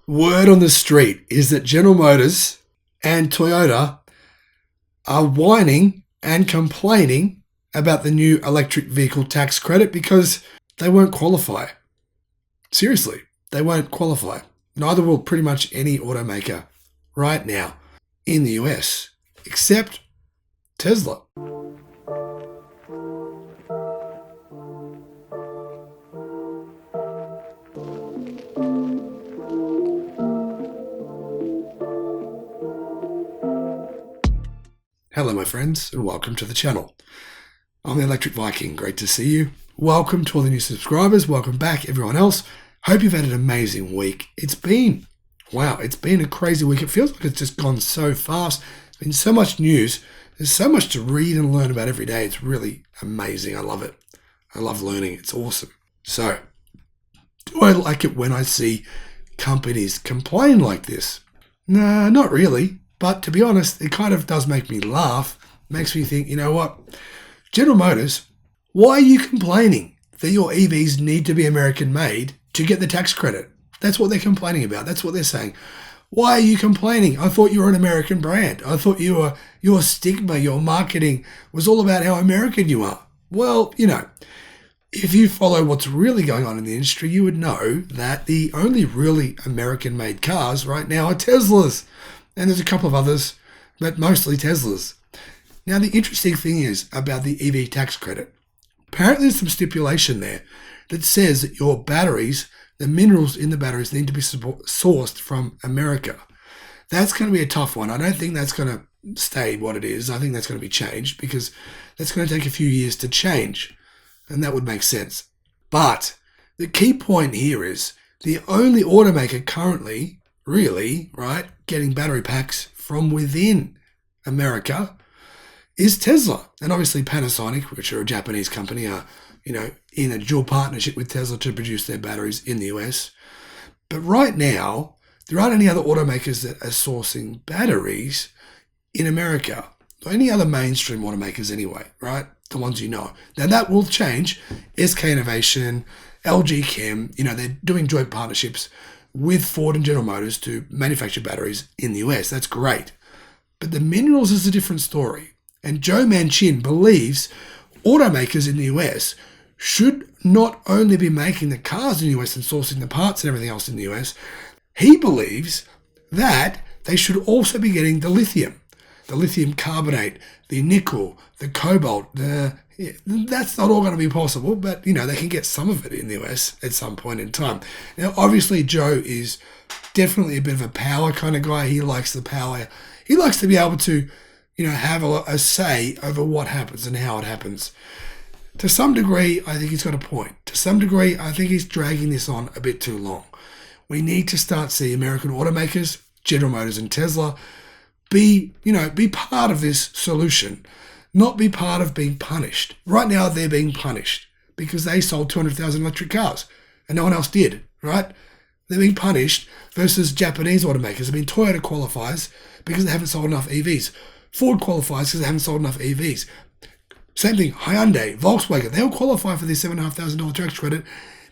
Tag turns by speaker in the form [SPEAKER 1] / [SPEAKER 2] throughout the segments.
[SPEAKER 1] Word on the street is that General Motors and Toyota are whining and complaining about the new electric vehicle tax credit because they won't qualify. Seriously, they won't qualify. Neither will pretty much any automaker right now in the US, except Tesla. Hello my friends and welcome to the channel. I'm the Electric Viking, great to see you. Welcome to all the new subscribers, welcome back everyone else. Hope you've had an amazing week. It's been a crazy week. It feels like it's just gone so fast. There's been so much news. There's so much to read and learn about every day. It's really amazing. I love it. I love learning. It's awesome. So, do I like it when I see companies complain like this? Nah, not really. But to be honest, it kind of does make me laugh. Makes me think, you know what? General Motors, why are you complaining that your EVs need to be American made to get the tax credit? That's what they're complaining about. That's what they're saying. Why are you complaining? I thought you were an American brand. I thought your stigma, your marketing was all about how American you are. Well, you know, if you follow what's really going on in the industry, you would know that the only really American-made cars right now are Teslas. And there's a couple of others, but mostly Teslas. Now, the interesting thing is about the EV tax credit. Apparently, there's some stipulation there that says that your batteries, the minerals in the batteries, need to be sourced from America. That's going to be a tough one. I don't think that's going to stay what it is. I think that's going to be changed because that's going to take a few years to change. And that would make sense. But the key point here is the only automaker currently, really, right, getting battery packs from within America is Tesla. And obviously Panasonic, which are a Japanese company, are, in a dual partnership with Tesla to produce their batteries in the US. But right now, there aren't any other automakers that are sourcing batteries in America, or any other mainstream automakers anyway, right? The ones you know. Now that will change. SK Innovation, LG Chem, they're doing joint partnerships with Ford and General Motors to manufacture batteries in the US. That's great. But the minerals is a different story. And Joe Manchin believes automakers in the US should not only be making the cars in the US and sourcing the parts and everything else in the US, he believes that they should also be getting the lithium carbonate, the nickel, the cobalt. That's not all going to be possible, but they can get some of it in the US at some point in time. Now, obviously, Joe is definitely a bit of a power kind of guy. He likes the power. He likes to be able to, have a say over what happens and how it happens. To some degree, I think he's got a point. To some degree, I think he's dragging this on a bit too long. We need to start seeing American automakers, General Motors and Tesla, be part of this solution, not be part of being punished. Right now, they're being punished because they sold 200,000 electric cars and no one else did, right? They're being punished versus Japanese automakers. I mean, Toyota qualifies because they haven't sold enough EVs. Ford qualifies because they haven't sold enough EVs. Same thing, Hyundai, Volkswagen, they all qualify for this $7,500 tax credit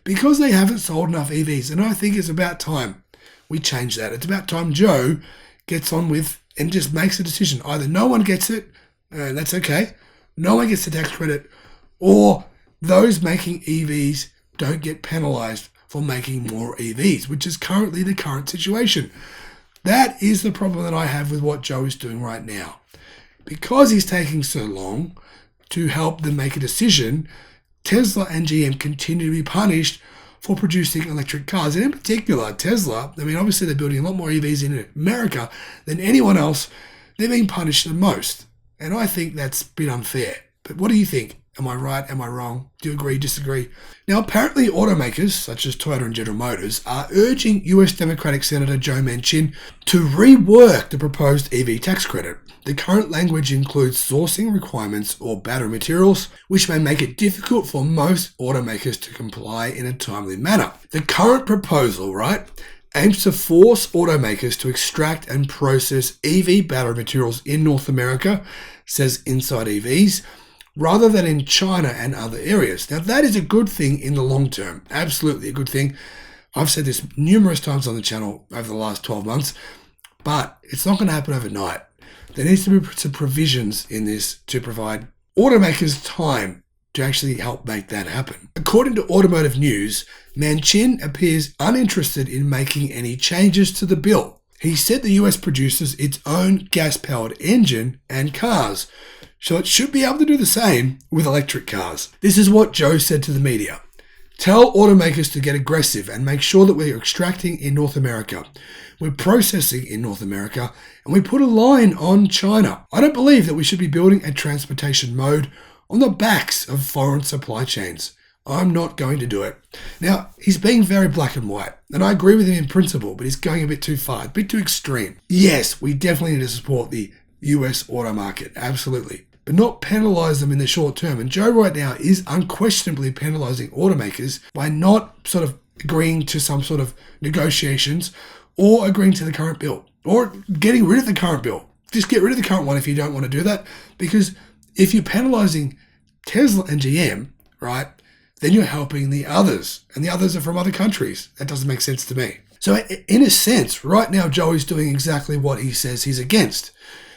[SPEAKER 1] because they haven't sold enough EVs. And I think it's about time we change that. It's about time Joe gets on with and just makes a decision. Either no one gets it, that's okay, no one gets the tax credit, or those making EVs don't get penalized for making more EVs, which is currently the current situation. That is the problem that I have with what Joe is doing right now. Because he's taking so long to help them make a decision, Tesla and GM continue to be punished for producing electric cars. And in particular, Tesla, obviously they're building a lot more EVs in America than anyone else. They're being punished the most. And I think that's a bit unfair. But what do you think? Am I right? Am I wrong? Do you agree? Disagree? Now, apparently automakers, such as Toyota and General Motors, are urging US Democratic Senator Joe Manchin to rework the proposed EV tax credit. The current language includes sourcing requirements or battery materials, which may make it difficult for most automakers to comply in a timely manner. The current proposal, aims to force automakers to extract and process EV battery materials in North America, says InsideEVs, rather than in China and other areas. Now, that is a good thing in the long term. Absolutely a good thing. I've said this numerous times on the channel over the last 12 months, but it's not going to happen overnight. There needs to be some provisions in this to provide automakers time to actually help make that happen. According to Automotive News, Manchin appears uninterested in making any changes to the bill. He said the US produces its own gas-powered engine and cars, so it should be able to do the same with electric cars. This is what Joe said to the media. Tell automakers to get aggressive and make sure that we're extracting in North America. We're processing in North America, and we put a line on China. I don't believe that we should be building a transportation mode on the backs of foreign supply chains. I'm not going to do it. Now, he's being very black and white, and I agree with him in principle, but he's going a bit too far, a bit too extreme. Yes, we definitely need to support the US auto market, absolutely, but not penalise them in the short term. And Joe right now is unquestionably penalising automakers by not sort of agreeing to some sort of negotiations or agreeing to the current bill or getting rid of the current bill. Just get rid of the current one if you don't want to do that, because if you're penalising Tesla and GM, right, then you're helping the others, and the others are from other countries. That doesn't make sense to me. So in a sense, right now, Joey's doing exactly what he says he's against,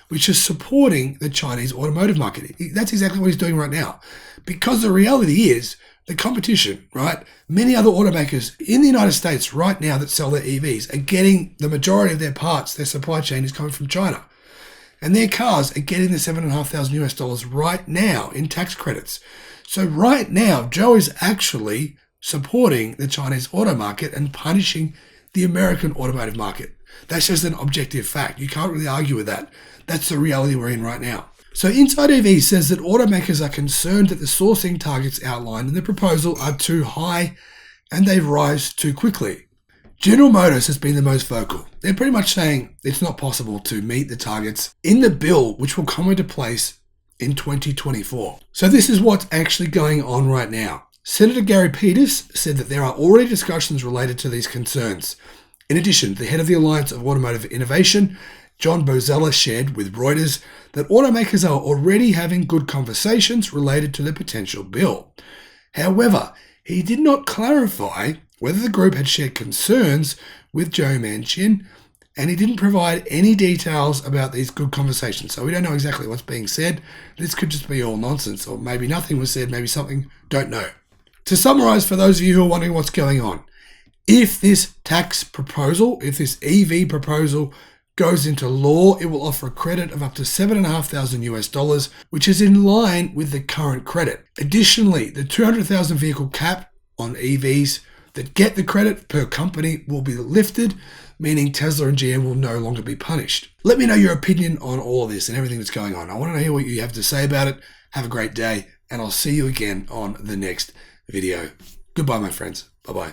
[SPEAKER 1] which is supporting the Chinese automotive market. That's exactly what he's doing right now. Because the reality is, the competition, right? Many other automakers in the United States right now that sell their EVs are getting the majority of their parts, their supply chain is coming from China. And their cars are getting the $7,500 US right now in tax credits. So right now, Joe is actually supporting the Chinese auto market and punishing the American automotive market. That's just an objective fact. You can't really argue with that. That's the reality we're in right now. So InsideEVs says that automakers are concerned that the sourcing targets outlined in the proposal are too high and they rise too quickly. General Motors has been the most vocal. They're pretty much saying it's not possible to meet the targets in the bill, which will come into place in 2024. So this is what's actually going on right now. Senator Gary Peters said that there are already discussions related to these concerns. In addition, the head of the Alliance of Automotive Innovation, John Bozella, shared with Reuters that automakers are already having good conversations related to the potential bill. However, he did not clarify whether the group had shared concerns with Joe Manchin, and he didn't provide any details about these good conversations. So we don't know exactly what's being said. This could just be all nonsense, or maybe nothing was said, maybe something, don't know. To summarize, for those of you who are wondering what's going on, if this tax proposal, if this EV proposal goes into law, it will offer a credit of up to $7,500 US, which is in line with the current credit. Additionally, the 200,000 vehicle cap on EVs that get the credit per company will be lifted, meaning Tesla and GM will no longer be punished. Let me know your opinion on all of this and everything that's going on. I want to hear what you have to say about it. Have a great day, and I'll see you again on the next video. Goodbye, my friends. Bye-bye.